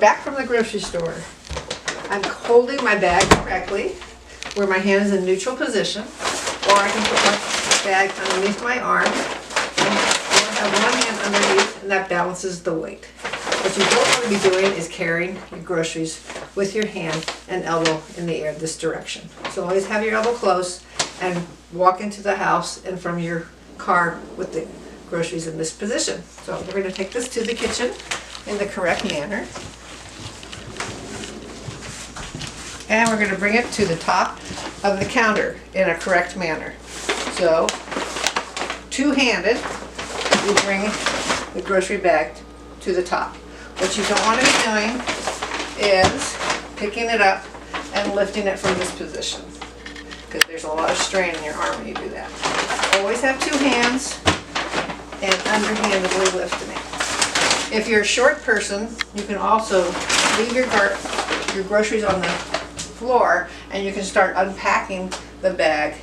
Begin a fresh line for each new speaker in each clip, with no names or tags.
back from the grocery store. I'm holding my bag correctly, where my hand is in neutral position, or I can put my bag underneath my arm, and have one hand underneath, and that balances the weight. What you don't want to be doing is carrying your groceries with your hand and elbow in the air this direction. So always have your elbow close and walk into the house and from your car with the groceries in this position. So we're going to take this to the kitchen in the correct manner. And we're going to bring it to the top of the counter in a correct manner. So, two-handed, you bring the grocery bag to the top. What you don't want to be doing is picking it up and lifting it from this position, because there's a lot of strain in your arm when you do that. Always have two hands and underhandedly lifting it. If you're a short person, you can also leave your groceries on the floor and you can start unpacking the bag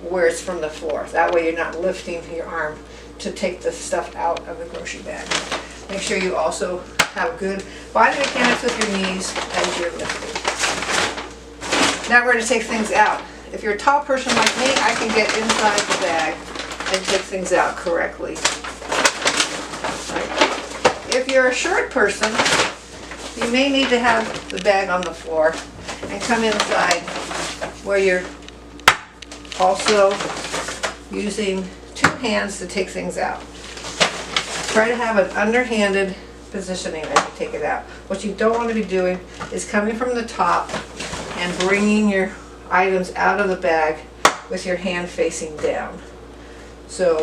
where it's from the floor. That way you're not lifting your arm to take the stuff out of the grocery bag. Make sure you also have good body mechanics with your knees as you're lifting. Now we're going to take things out. If you're a tall person like me, I can get inside the bag and take things out correctly. Right. If you're a short person, you may need to have the bag on the floor and come inside where you're also using two hands to take things out. Try to have an underhanded positioning as you take it out. What you don't want to be doing is coming from the top and bringing your items out of the bag with your hand facing down. So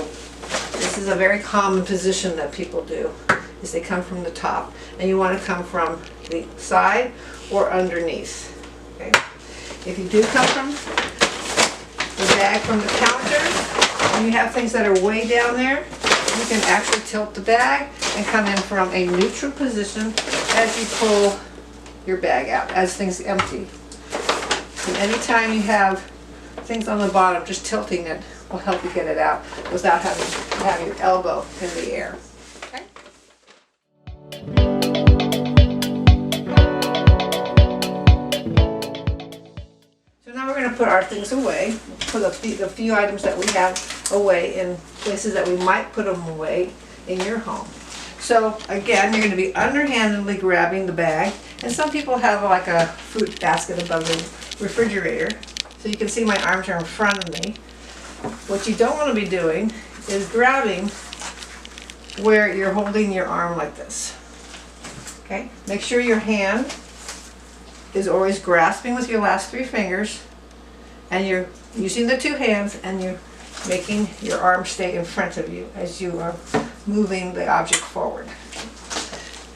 this is a very common position that people do, is they come from the top, and you want to come from the side or underneath. Okay? If you do come from the bag from the counter and you have things that are way down there, you can actually tilt the bag and come in from a neutral position as you pull your bag out, as things empty. And anytime you have things on the bottom, just tilting it will help you get it out without having to have your elbow in the air. Okay? So now we're going to put our things away, put the few items that we have away in places that we might put them away in your home. So again, you're going to be underhandedly grabbing the bag, and some people have like a fruit basket above the refrigerator, so you can see my arms are in front of me. What you don't want to be doing is grabbing where you're holding your arm like this. Okay? Make sure your hand is always grasping with your last three fingers, and you're using the two hands, and you're making your arm stay in front of you as you are moving the object forward.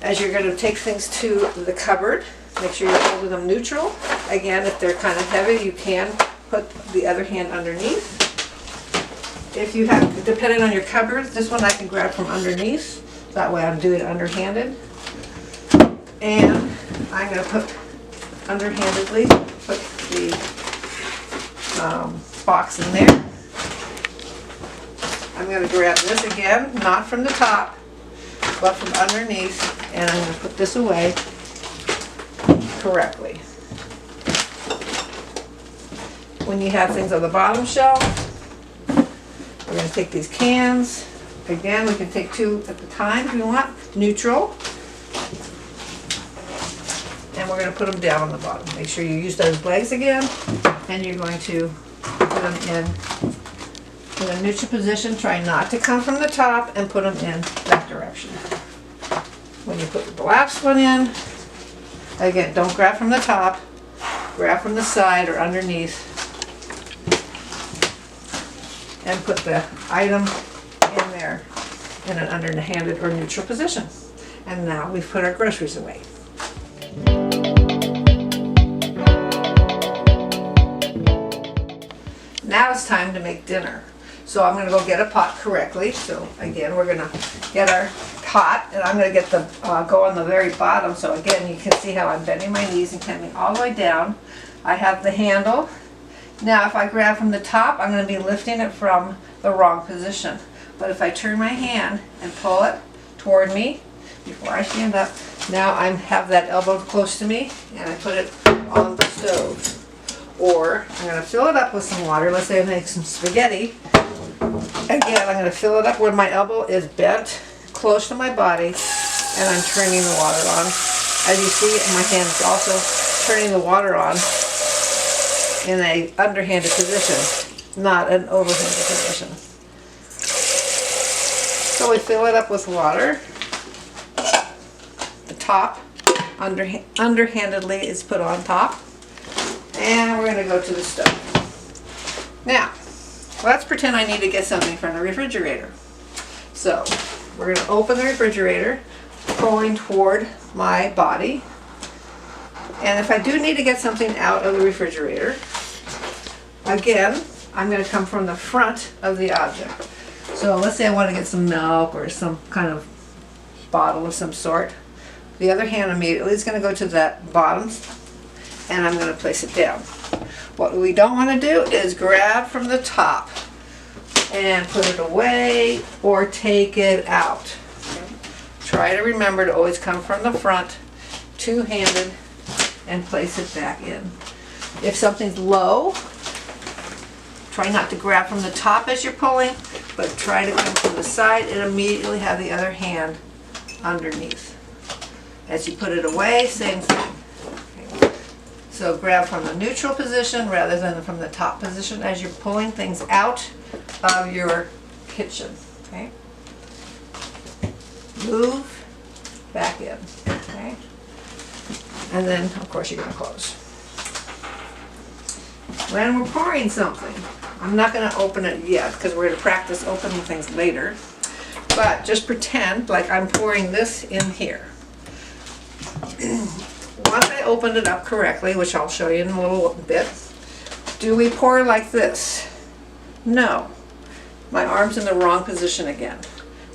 As you're going to take things to the cupboard, make sure you're holding them neutral. Again, if they're kind of heavy, you can put the other hand underneath. If you have, depending on your cupboard, this one I can grab from underneath. That way I'm doing it underhanded. And I'm going to put underhandedly, put the box in there. I'm going to grab this again, not from the top, but from underneath, and I'm going to put this away correctly. When you have things on the bottom shelf, we're going to take these cans. Again, we can take two at the time if you want, neutral. And we're going to put them down on the bottom. Make sure you use those legs again, and you're going to put them in a neutral position. Try not to come from the top and put them in that direction. When you put the last one in, again, don't grab from the top, grab from the side or underneath, and put the item in there in an underhanded or neutral position. And now we've put our groceries away. Now it's time to make dinner. So I'm going to go get a pot correctly. So again, we're going to get our pot, and I'm going to get the go on the very bottom. So again, you can see how I'm bending my knees and coming all the way down. I have the handle. Now if I grab from the top, I'm going to be lifting it from the wrong position. But if I turn my hand and pull it toward me before I stand up, Now I have that elbow close to me and I put it on the stove. Or I'm going to fill it up with some water. Let's say I make some spaghetti. Again, I'm going to fill it up where my elbow is bent close to my body and I'm turning the water on. As you see, my hand is also turning the water on in a underhanded position, not an overhanded position. So we fill it up with water. The top underhandedly is put on top. And we're going to go to the stove. Now, let's pretend I need to get something from the refrigerator. So, we're going to open the refrigerator, pulling toward my body. And if I do need to get something out of the refrigerator, again, I'm going to come from the front of the object. So let's say I want to get some milk or some kind of bottle of some sort. The other hand immediately is going to go to that bottom and I'm going to place it down. What we don't want to do is grab from the top and put it away or take it out. Try to remember to always come from the front, two-handed, and place it back in. If something's low, try not to grab from the top as you're pulling, but try to come from the side and immediately have the other hand underneath. As you put it away, same thing. So grab from the neutral position rather than from the top position as you're pulling things out of your kitchen. Okay? Move back in. Okay? And then, of course, you're going to close. When we're pouring something, I'm not going to open it yet because we're going to practice opening things later. But just pretend like I'm pouring this in here. Once I opened it up correctly, which I'll show you in a little bit, do we pour like this? No. My arm's in the wrong position again.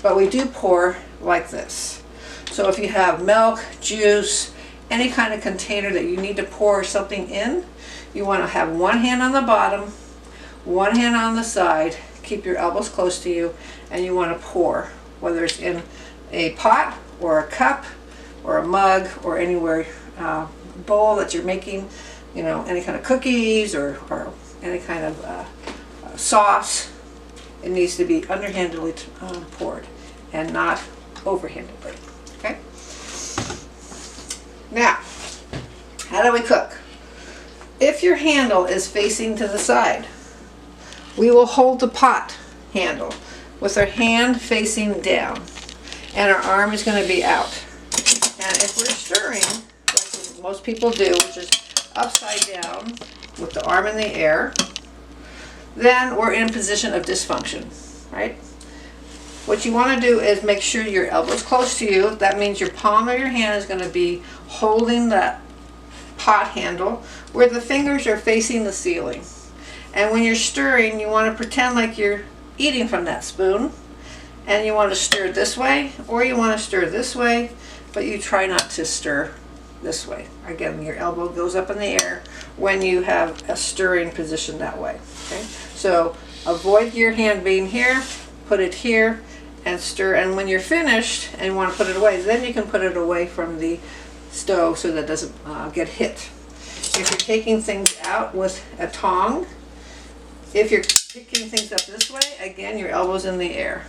But we do pour like this. So if you have milk, juice, any kind of container that you need to pour something in, you want to have one hand on the bottom, one hand on the side, keep your elbows close to you, and you want to pour, whether it's in a pot or a cup or a mug or anywhere, bowl that you're making, you know, any kind of cookies or any kind of sauce. It needs to be underhandedly poured and not overhandedly. Okay? Now, how do we cook? If your handle is facing to the side, we will hold the pot handle with our hand facing down and our arm is going to be out. And if we're stirring, like most people do, which is upside down with the arm in the air, then we're in position of dysfunction, right? What you want to do is make sure your elbow's close to you. That means your palm of your hand is going to be holding that pot handle where the fingers are facing the ceiling. And when you're stirring, you want to pretend like you're eating from that spoon. And you want to stir this way or you want to stir this way, but you try not to stir this way. Again, your elbow goes up in the air when you have a stirring position that way. Okay? So avoid your hand being here, put it here, and stir. And when you're finished and you want to put it away, then you can put it away from the stove so that it doesn't get hit. If you're taking things out with a tong, if you're picking things up this way, again, your elbow's in the air.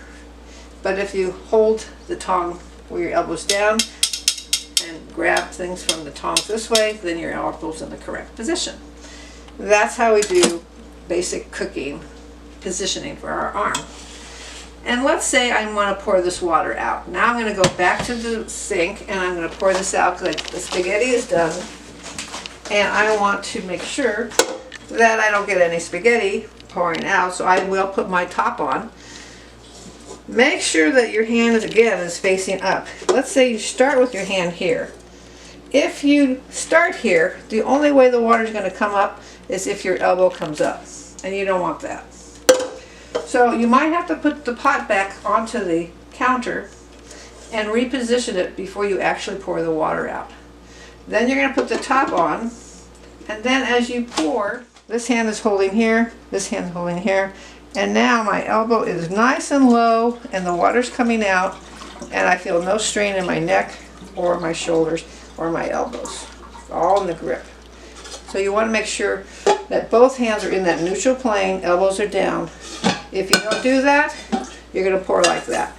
But if you hold the tong where your elbow's down and grab things from the tongs this way, then your elbow's in the correct position. That's how we do basic cooking positioning for our arm. And let's say I want to pour this water out. Now I'm going to go back to the sink and I'm going to pour this out because the spaghetti is done. And I want to make sure that I don't get any spaghetti pouring out, so I will put my top on. Make sure that your hand is facing up. Let's say you start with your hand here. If you start here, the only way the water is going to come up is if your elbow comes up, and you don't want that. So you might have to put the pot back onto the counter and reposition it before you actually pour the water out. Then you're going to put the top on, and then as you pour, this hand is holding here, this hand is holding here, and now my elbow is nice and low and the water's coming out and I feel no strain in my neck or my shoulders or my elbows. All in the grip. So you want to make sure that both hands are in that neutral plane, elbows are down. If you don't do that, you're going to pour like that.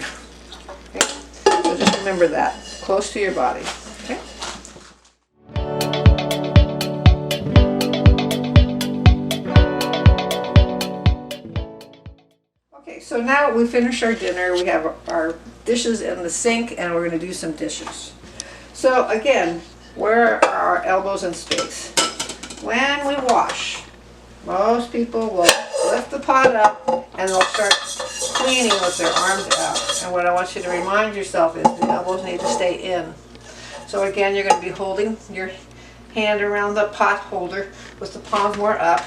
Okay? So just remember that, close to your body. Okay? Okay, so now we finished our dinner. We have our dishes in the sink, and we're going to do some dishes. So again, where are our elbows in space? When we wash, most people will lift the pot up and they'll start cleaning with their arms out. And what I want you to remind yourself is the elbows need to stay in. So again, you're going to be holding your hand around the pot holder with the palms more up.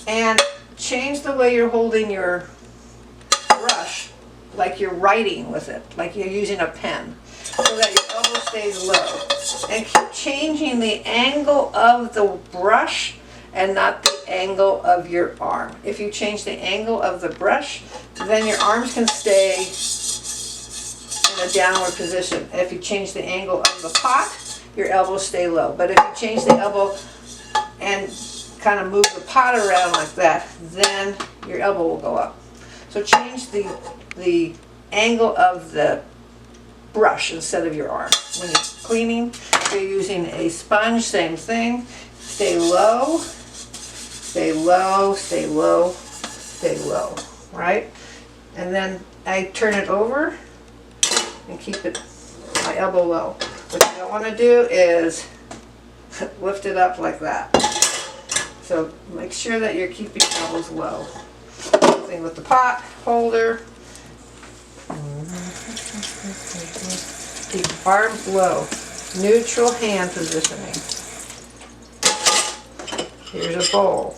And change the way you're holding your brush, like you're writing with it, like you're using a pen, so that your elbow stays low. And keep changing the angle of the brush and not the angle of your arm. If you change the angle of the brush, then your arms can stay in a downward position. If you change the angle of the pot, your elbows stay low. But if you change the elbow and kind of move the pot around like that, then your elbow will go up. So change the angle of the brush instead of your arm. When you're cleaning, if you're using a sponge, same thing. Stay low, stay low, stay low, stay low, right? And then I turn it over and keep it, my elbow low. What you don't want to do is lift it up like that. So make sure that you're keeping your elbows low. Same thing with the pot holder. Keep arms low. Neutral hand positioning. Here's a bowl.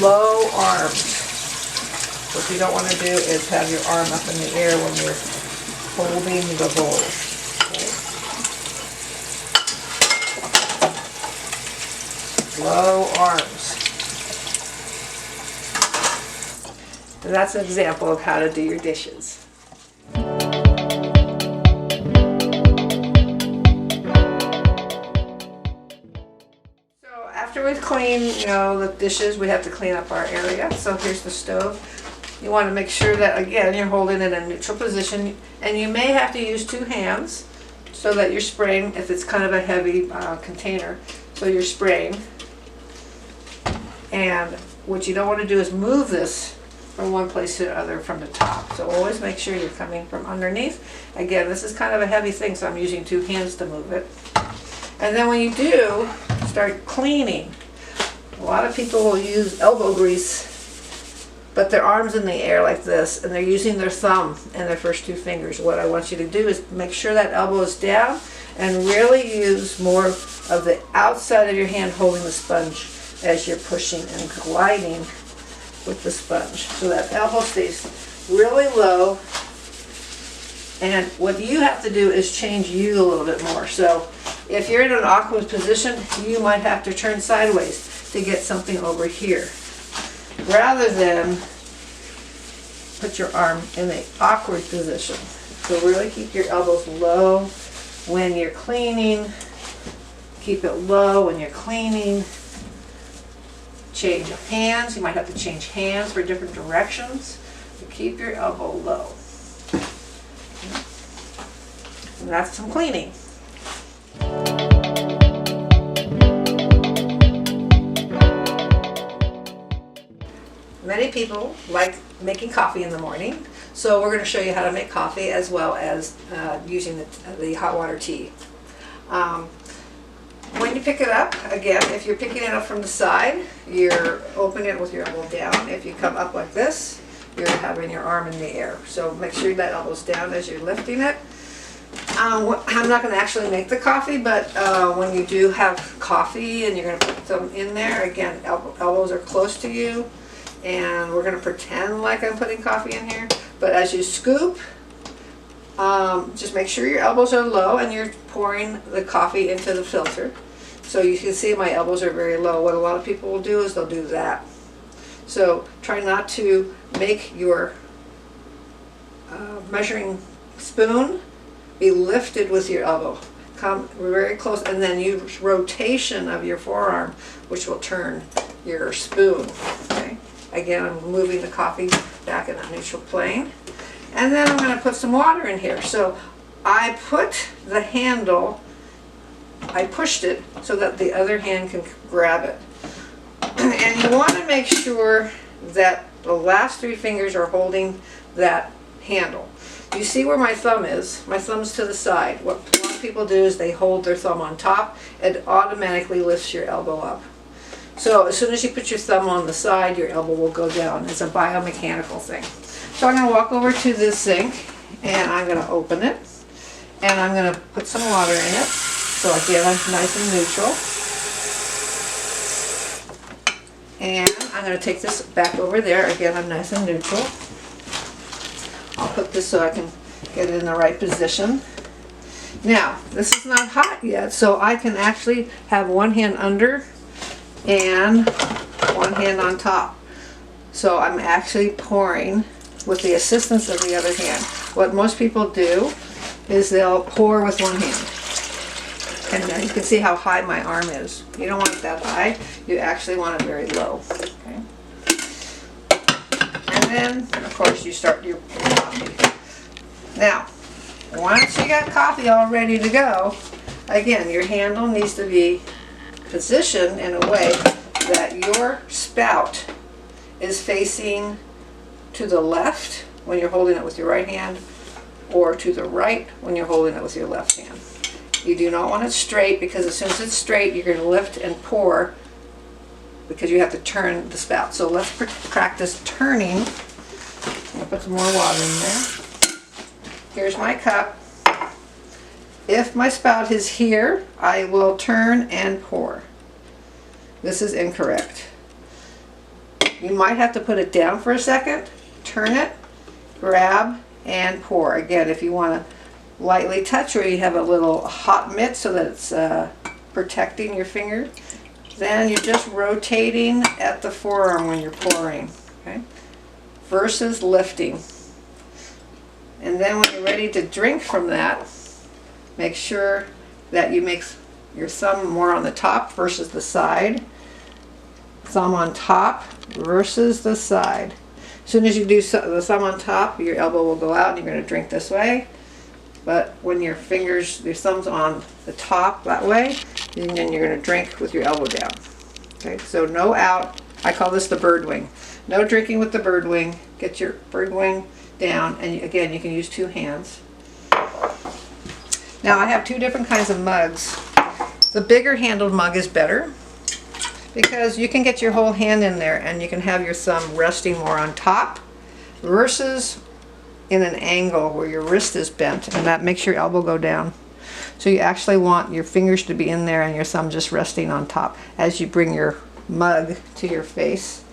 Low arms. What you don't want to do is have your arm up in the air when you're holding the bowl. Okay? Low arms. And that's an example of how to do your dishes. After we've cleaned, the dishes, we have to clean up our area. So here's the stove. You want to make sure that, again, you're holding it in a neutral position. And you may have to use two hands so that you're spraying, if it's kind of a heavy container, so you're spraying. And what you don't want to do is move this from one place to the other from the top. So always make sure you're coming from underneath. Again, this is kind of a heavy thing, so I'm using two hands to move it. And then when you do start cleaning, a lot of people will use elbow grease, but their arms in the air like this, and they're using their thumb and their first two fingers. What I want you to do is make sure that elbow is down and really use more of the outside of your hand holding the sponge as you're pushing and gliding with the sponge. So that elbow stays really low. And what you have to do is change you a little bit more. So if you're in an awkward position, you might have to turn sideways to get something over here, rather than put your arm in the awkward position. So really keep your elbows low when you're cleaning. Keep it low when you're cleaning. Change hands. You might have to change hands for different directions. So keep your elbow low. And that's some cleaning. Many people like making coffee in the morning, so we're going to show you how to make coffee as well as using the hot water tea. When you pick it up, again, if you're picking it up from the side, you're opening it with your elbow down. If you come up like this, you're having your arm in the air. So make sure that elbow's down as you're lifting it. I'm not going to actually make the coffee, but when you do have coffee and you're going to put them in there, again, elbows are close to you, and we're going to pretend like I'm putting coffee in here. But as you scoop, just make sure your elbows are low and you're pouring the coffee into the filter. So you can see my elbows are very low. What a lot of people will do is they'll do that. So try not to make your measuring spoon be lifted with your elbow. Come very close, and then use rotation of your forearm, which will turn your spoon. Okay. Again, I'm moving the coffee back in a neutral plane. And then I'm going to put some water in here. So I put the handle, I pushed it so that the other hand can grab it. And you want to make sure that the last 3 fingers are holding that handle. You see where my thumb is? My thumb's to the side. What a lot of people do is they hold their thumb on top. It automatically lifts your elbow up. So as soon as you put your thumb on the side, your elbow will go down. It's a biomechanical thing. So I'm going to walk over to this sink and I'm going to open it. And I'm going to put some water in it. So again, I'm nice and neutral. And I'm going to take this back over there. Again, I'm nice and neutral. I'll put this so I can get it in the right position. Now, this is not hot yet, so I can actually have one hand under and one hand on top. So I'm actually pouring with the assistance of the other hand. What most people do is they'll pour with one hand. And now you can see how high my arm is. You don't want it that high. You actually want it very low. Okay. And then, of course, you start your coffee. Now, once you got coffee all ready to go, again, your handle needs to be positioned in a way that your spout is facing to the left when you're holding it with your right hand, or to the right when you're holding it with your left hand. You do not want it straight, because as soon as it's straight, you're going to lift and pour, because you have to turn the spout. So let's practice turning. I'll put some more water in there. Here's my cup. If my spout is here, I will turn and pour. This is incorrect. You might have to put it down for a second, turn it, grab, and pour. Again, if you want to lightly touch, or you have a little hot mitt so that it's protecting your finger, then you're just rotating at the forearm when you're pouring, okay? Versus lifting. And then when you're ready to drink from that, make sure that you make your thumb more on the top versus the side. Thumb on top versus the side. As soon as you do the thumb on top, your elbow will go out and you're going to drink this way. But when your thumb's on the top that way, then you're going to drink with your elbow down. Okay, so no out. I call this the bird wing. No drinking with the bird wing. Get your bird wing down, and again, you can use 2 hands. Now I have 2 different kinds of mugs. The bigger handled mug is better, because you can get your whole hand in there and you can have your thumb resting more on top versus in an angle where your wrist is bent, and that makes your elbow go down. So you actually want your fingers to be in there and your thumb just resting on top as you bring your mug to your face.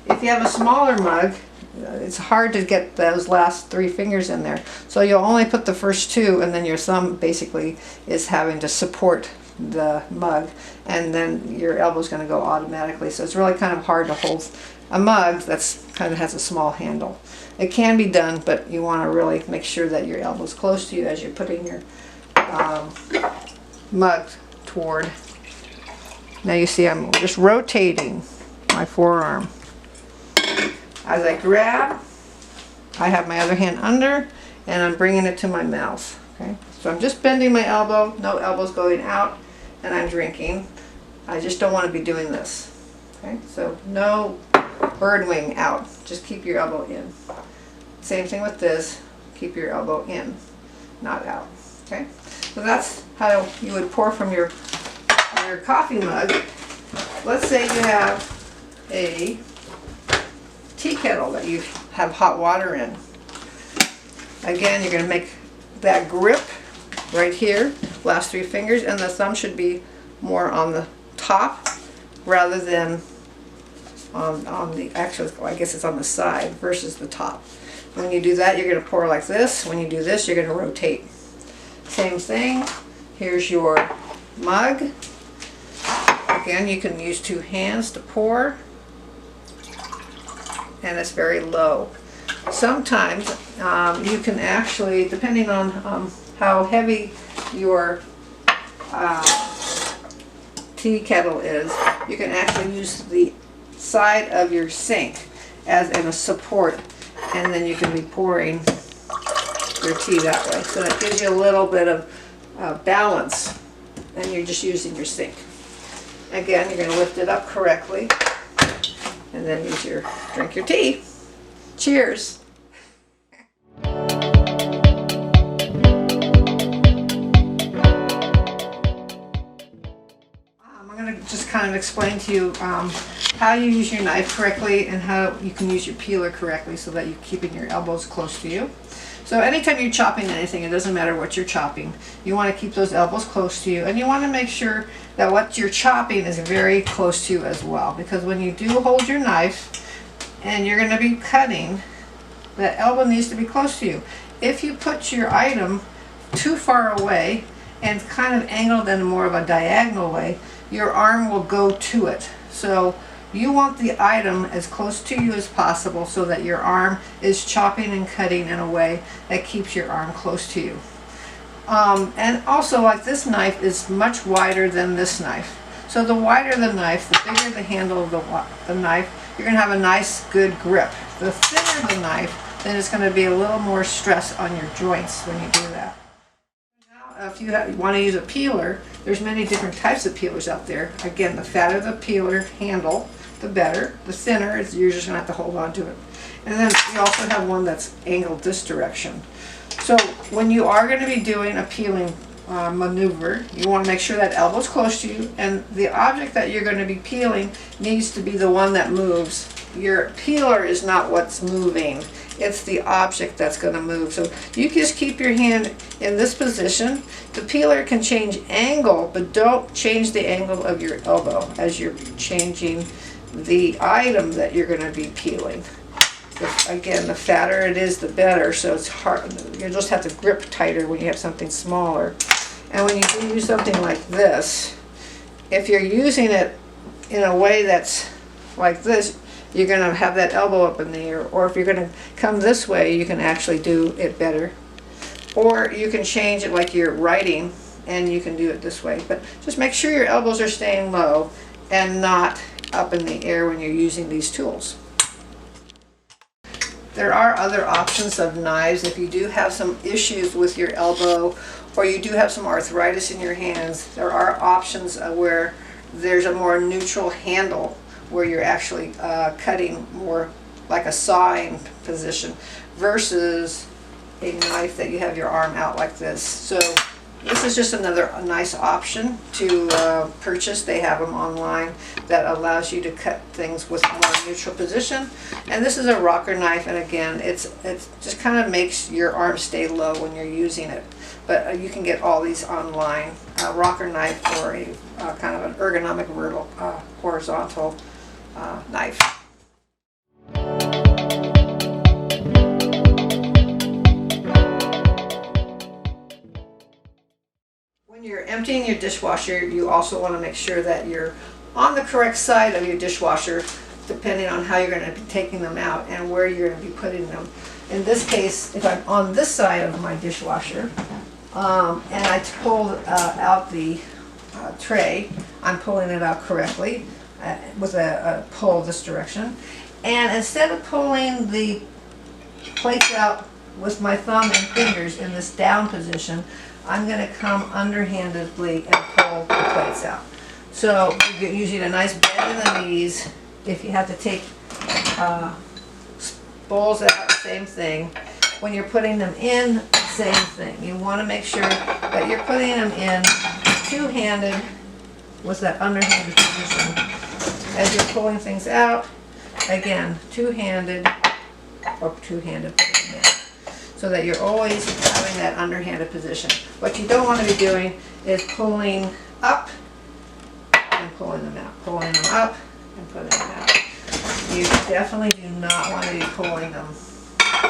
If you have a smaller mug, it's hard to get those last 3 fingers in there. So you'll only put the first 2, and then your thumb basically is having to support the mug, and then your elbow's going to go automatically. So it's really kind of hard to hold a mug that's kind of has a small handle. It can be done, but you want to really make sure that your elbow's close to you as you're putting your mug toward. Now you see I'm just rotating my forearm. As I grab, I have my other hand under, and I'm bringing it to my mouth. Okay, so I'm just bending my elbow, no elbows going out, and I'm drinking. I just don't want to be doing this. Okay, so no bird wing out, just keep your elbow in. Same thing with this, keep your elbow in, not out. Okay, so that's how you would pour from your coffee mug. Let's say you have a tea kettle that you have hot water in. Again, you're going to make that grip right here, last 3 fingers, and the thumb should be more on the top rather than on the actual, I guess it's on the side versus the top. When you do that, you're going to pour like this. When you do this, you're going to rotate. Same thing. Here's your mug. Again, you can use 2 hands to pour, and it's very low. sometimes you can actually, depending on how heavy your tea kettle is, you can actually use the side of your sink as a support, and then you can be pouring your tea that way. So that gives you a little bit of balance, and you're just using your sink. Again, you're going to lift it up correctly, and then drink your tea. Cheers. I'm going to just kind of explain to you how you use your knife correctly and how you can use your peeler correctly so that you're keeping your elbows close to you. So anytime you're chopping anything, it doesn't matter what you're chopping, you want to keep those elbows close to you, and you want to make sure that what you're chopping is very close to you as well, because when you do hold your knife and you're going to be cutting, that elbow needs to be close to you. If you put your item too far away and kind of angled in more of a diagonal way, your arm will go to it. So you want the item as close to you as possible so that your arm is chopping and cutting in a way that keeps your arm close to you. And also, like, this knife is much wider than this knife. So the wider the knife, the bigger the handle of the knife, you're going to have a nice, good grip. The thinner the knife, then it's going to be a little more stress on your joints when you do that. Now, if you want to use a peeler, there's many different types of peelers out there. Again, the fatter the peeler handle, the better. The thinner, you're just going to have to hold on to it. And then you also have one that's angled this direction. So when you are going to be doing a peeling maneuver, you want to make sure that elbow's close to you, and the object that you're going to be peeling needs to be the one that moves. Your peeler is not what's moving, it's the object that's going to move. So you just keep your hand in this position. The peeler can change angle, but don't change the angle of your elbow as you're changing the item that you're going to be peeling. Again, the fatter it is, the better, so it's hard. You just have to grip tighter when you have something smaller. And when you do use something like this, if you're using it in a way that's like this, you're going to have that elbow up in the air. Or if you're going to come this way, you can actually do it better. Or you can change it like you're writing, and you can do it this way. But just make sure your elbows are staying low and not up in the air when you're using these tools. There are other options of knives. If you do have some issues with your elbow, or you do have some arthritis in your hands, there are options where there's a more neutral handle where you're actually cutting more like a sawing position versus a knife that you have your arm out like this. So this is just another nice option to purchase. They have them online that allows you to cut things with a more neutral position. And this is a rocker knife, and again, it just kind of makes your arm stay low when you're using it. But you can get all these online. A rocker knife, or a kind of an ergonomic horizontal knife. When you're emptying your dishwasher, you also want to make sure that you're on the correct side of your dishwasher, depending on how you're going to be taking them out and where you're going to be putting them. In this case, if I'm on this side of my dishwasher, and I pulled out the tray, I'm pulling it out correctly with a pull this direction. And instead of pulling the plates out with my thumb and fingers in this down position, I'm going to come underhandedly and pull the plates out. So you're using a nice bend in the knees. If you have to take bowls out, same thing. When you're putting them in, same thing. You want to make sure that you're putting them in two-handed with that underhanded position. As you're pulling things out, again, two-handed or two-handed putting in, so that you're always having that underhanded position. What you don't want to be doing is pulling up and pulling them out, pulling them up and putting them out. You definitely do not want to be pulling them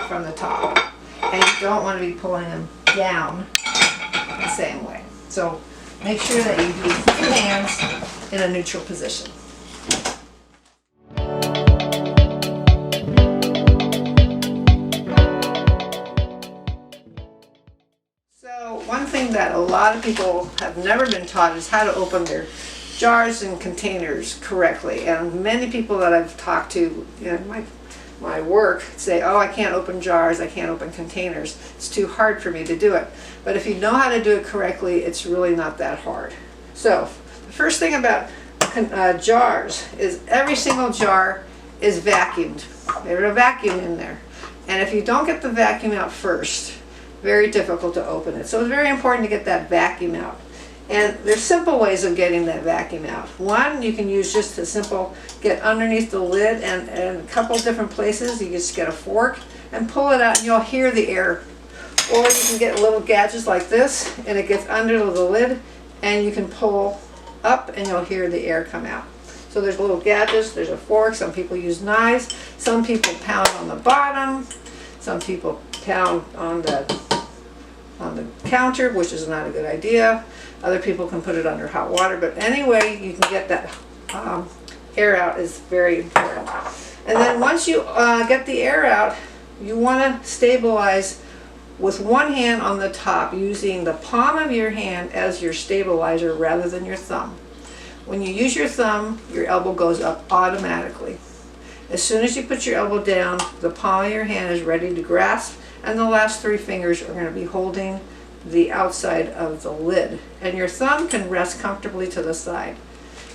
from the top, and you don't want to be pulling them down the same way. So make sure that you use two hands in a neutral position. thing that a lot of people have never been taught is how to open their jars and containers correctly. And many people that I've talked to in my work say, oh, I can't open jars, I can't open containers. It's too hard for me to do it. But if you know how to do it correctly, it's really not that hard. So the first thing about jars is every single jar is vacuumed. There's a vacuum in there. And if you don't get the vacuum out first, very difficult to open it. So it's very important to get that vacuum out. And there's simple ways of getting that vacuum out. One, you can use just a simple, get underneath the lid and a couple different places. You just get a fork and pull it out and you'll hear the air. Or you can get little gadgets like this and it gets under the lid and you can pull up and you'll hear the air come out. So there's little gadgets, there's a fork, some people use knives, some people pound on the bottom, some people pound on the counter, which is not a good idea. Other people can put it under hot water, but anyway, you can get that air out is very important. And then once you get the air out, you want to stabilize with one hand on the top, using the palm of your hand as your stabilizer rather than your thumb. When you use your thumb, your elbow goes up automatically. As soon as you put your elbow down, the palm of your hand is ready to grasp, and the last three fingers are going to be holding the outside of the lid. And your thumb can rest comfortably to the side.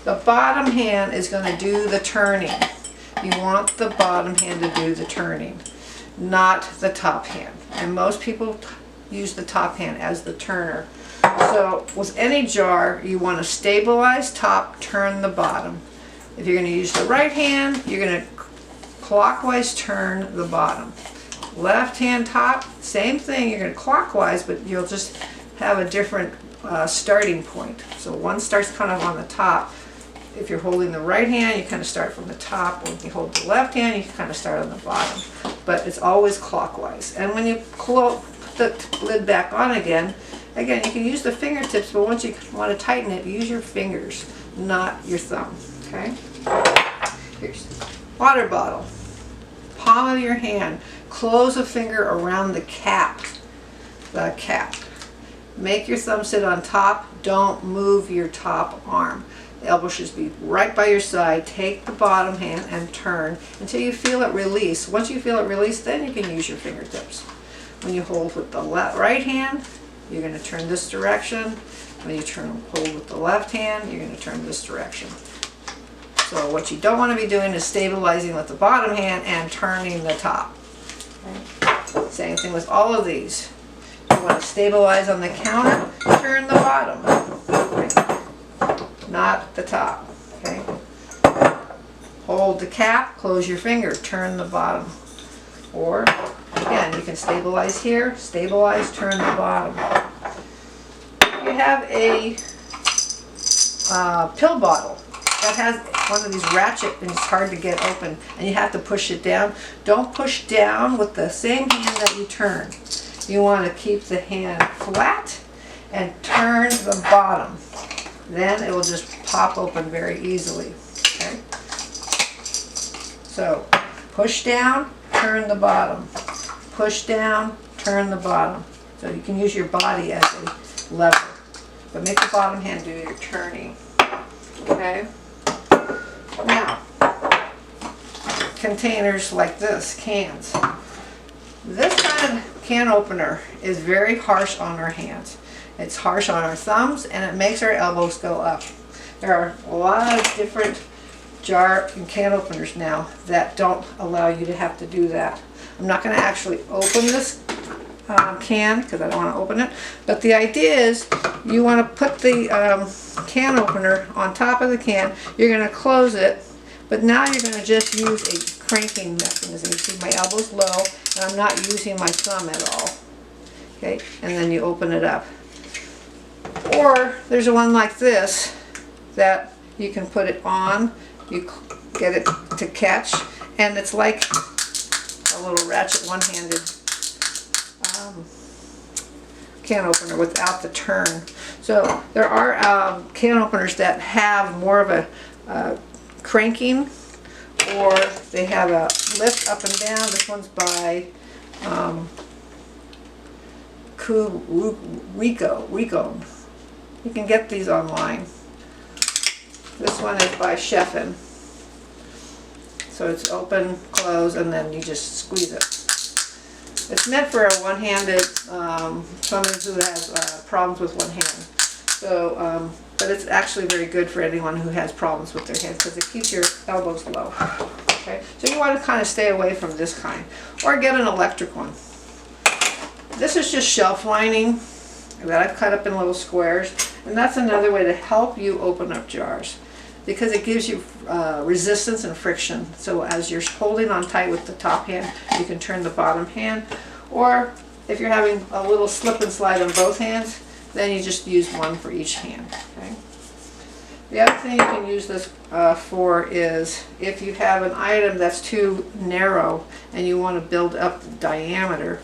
The bottom hand is going to do the turning. You want the bottom hand to do the turning, not the top hand. And most people use the top hand as the turner. So with any jar, you want to stabilize top, turn the bottom. If you're going to use the right hand, you're going to clockwise turn the bottom. Left hand top, same thing, you're going to clockwise, but you'll just have a different starting point. So one starts kind of on the top. If you're holding the right hand, you kind of start from the top. When you hold the left hand, you kind of start on the bottom. But it's always clockwise. And when you put the lid back on again, you can use the fingertips, but once you want to tighten it, use your fingers, not your thumb. Okay? Here's water bottle. Palm of your hand. Close a finger around the cap. The cap. Make your thumb sit on top. Don't move your top arm. The elbow should be right by your side. Take the bottom hand and turn until you feel it release. Once you feel it release, then you can use your fingertips. When you hold with the right hand, you're going to turn this direction. When you hold with the left hand, you're going to turn this direction. So what you don't want to be doing is stabilizing with the bottom hand and turning the top. Okay? Same thing with all of these. You want to stabilize on the counter, turn the bottom, okay? Not the top. Okay? Hold the cap, close your finger, turn the bottom. Or, again, you can stabilize here, stabilize, turn the bottom. You have a pill bottle that has one of these ratchets and it's hard to get open and you have to push it down. Don't push down with the same hand that you turn. You want to keep the hand flat and turn the bottom. Then it will just pop open very easily. Okay? So push down, turn the bottom. Push down, turn the bottom. So you can use your body as a lever. But make the bottom hand do your turning. Okay? Now, containers like this, cans. This kind of can opener is very harsh on our hands. It's harsh on our thumbs and it makes our elbows go up. There are a lot of different jar and can openers now that don't allow you to have to do that. I'm not going to actually open this can because I don't want to open it, but the idea is you want to put the can opener on top of the can. You're going to close it, but now you're going to just use a cranking mechanism. You see my elbow's low and I'm not using my thumb at all. Okay, and then you open it up. Or there's a one like this that you can put it on, you get it to catch, and it's like a little ratchet one-handed can opener without the turn. So there are can openers that have more of a cranking, or they have a lift up and down. This one's by Rico. You can get these online. This one is by Chefin. So it's open, close, and then you just squeeze it. It's meant for a one-handed, someone who has problems with one hand. So, but it's actually very good for anyone who has problems with their hands because it keeps your elbows low. Okay, so you want to kind of stay away from this kind, or get an electric one. This is just shelf lining that I've cut up in little squares, and that's another way to help you open up jars because it gives you resistance and friction. So as you're holding on tight with the top hand, you can turn the bottom hand, or if you're having a little slip and slide on both hands, then you just use one for each hand. Okay? The other thing you can use this for is if you have an item that's too narrow and you want to build up the diameter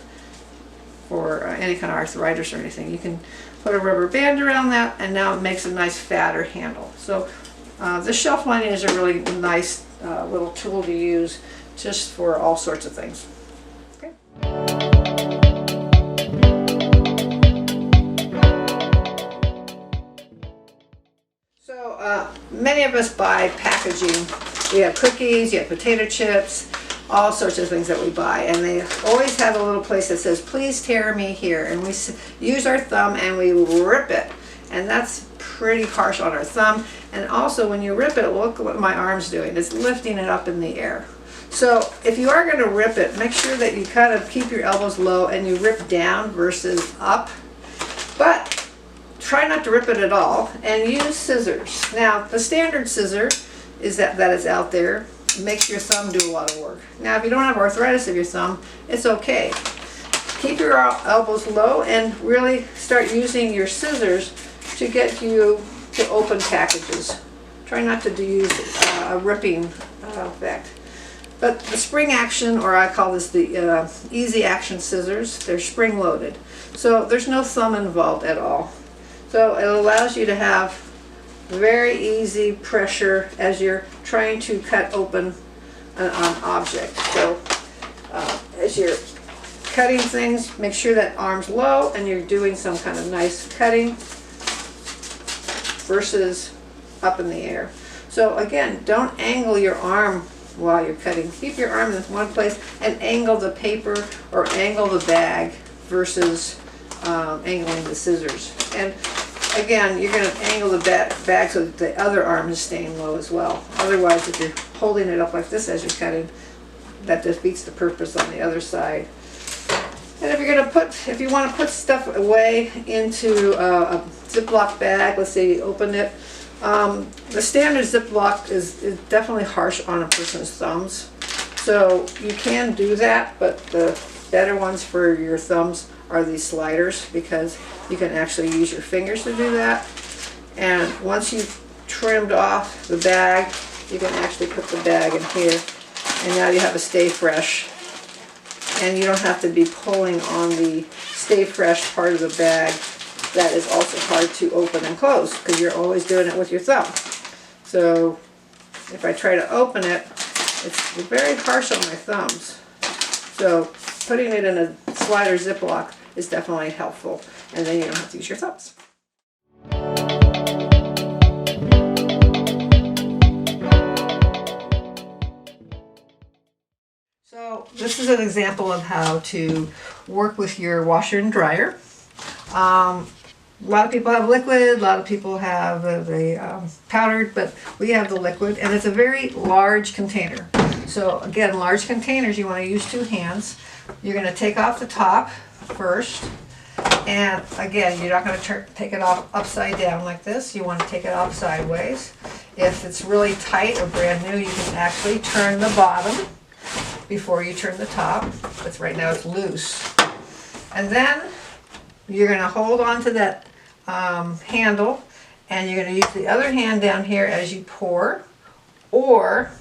for any kind of arthritis or anything, you can put a rubber band around that, and now it makes a nice fatter handle. So this shelf lining is a really nice little tool to use just for all sorts of things. Okay. So many of us buy packaging. We have cookies, you have potato chips, all sorts of things that we buy, and they always have a little place that says, please tear me here, and we use our thumb and we rip it, and that's pretty harsh on our thumb. And also when you rip it, look what my arm's doing, it's lifting it up in the air. So if you are going to rip it, make sure that you kind of keep your elbows low and you rip down versus up, but try not to rip it at all, and use scissors. Now the standard scissor is that is out there. Makes your thumb do a lot of work. Now if you don't have arthritis of your thumb, it's okay. Keep your elbows low and really start using your scissors to get you to open packages. Try not to use a ripping effect. But the spring action, or I call this the easy action scissors, they're spring loaded. So there's no thumb involved at all. So it allows you to have very easy pressure as you're trying to cut open an object. So as you're cutting things, make sure that arm's low and you're doing some kind of nice cutting versus up in the air. So again, don't angle your arm while you're cutting. Keep your arm in one place and angle the paper or angle the bag versus angling the scissors. And again, you're going to angle the bag so that the other arm is staying low as well. Otherwise, if you're holding it up like this as you're cutting, that defeats the purpose on the other side. And if you're going to if you want to put stuff away into a Ziploc bag, let's say you open it, the standard Ziploc is definitely harsh on a person's thumbs. So you can do that, but the better ones for your thumbs are these sliders, because you can actually use your fingers to do that. And once you've trimmed off the bag, you can actually put the bag in here, and now you have a Stay Fresh. And you don't have to be pulling on the Stay Fresh part of the bag that is also hard to open and close, because you're always doing it with your thumb. So if I try to open it, it's very harsh on my thumbs. So putting it in a slider Ziploc is definitely helpful, and then you don't have to use your thumbs. So this is an example of how to work with your washer and dryer. A lot of people have liquid, a lot of people have the powdered, but we have the liquid, and it's a very large container. So again, large containers, you want to use two hands. You're going to take off the top first, and again, you're not going to take it off upside down like this. You want to take it off sideways. If it's really tight or brand new, you can actually turn the bottom before you turn the top, but right now it's loose. And then you're going to hold on to that handle, and you're going to use the other hand down here as you pour, or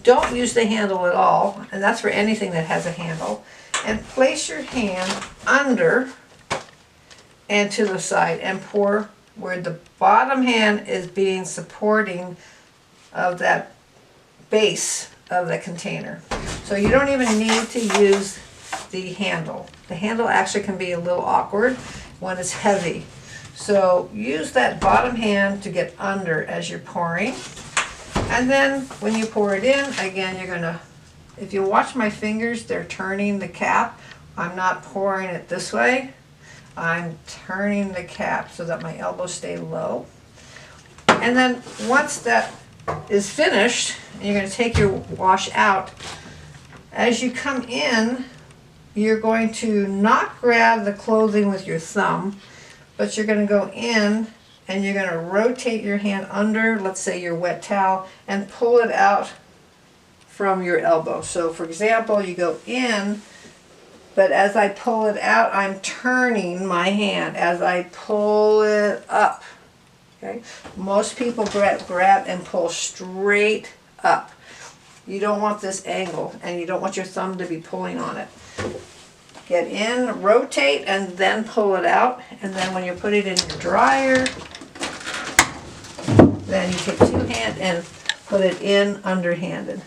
don't use the handle at all, and that's for anything that has a handle, and place your hand under and to the side and pour where the bottom hand is being supporting of that base of the container. So you don't even need to use the handle. The handle actually can be a little awkward when it's heavy. So use that bottom hand to get under as you're pouring. And then when you pour it in, again, you're gonna, if you watch my fingers, they're turning the cap. I'm not pouring it this way. I'm turning the cap so that my elbows stay low. And then once that is finished, you're going to take your wash out. As you come in, you're going to not grab the clothing with your thumb, but you're going to go in and you're going to rotate your hand under, let's say your wet towel, and pull it out from your elbow. So for example, you go in, but as I pull it out, I'm turning my hand as I pull it up. Okay? Most people grab and pull straight up. You don't want this angle, and you don't want your thumb to be pulling on it. Get in, rotate, and then pull it out. And then when you put it in your dryer, then you take two hands and put it in underhanded.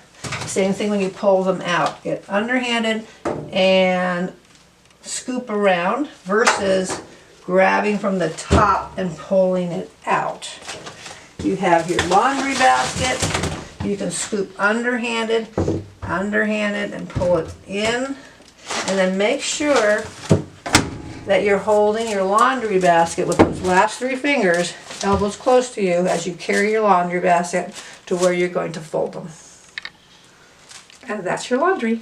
Same thing when you pull them out. Get underhanded and scoop around versus grabbing from the top and pulling it out. You have your laundry basket. You can scoop underhanded, and pull it in. And then make sure that you're holding your laundry basket with those last three fingers, elbows close to you, as you carry your laundry basket to where you're going to fold them. And that's your laundry.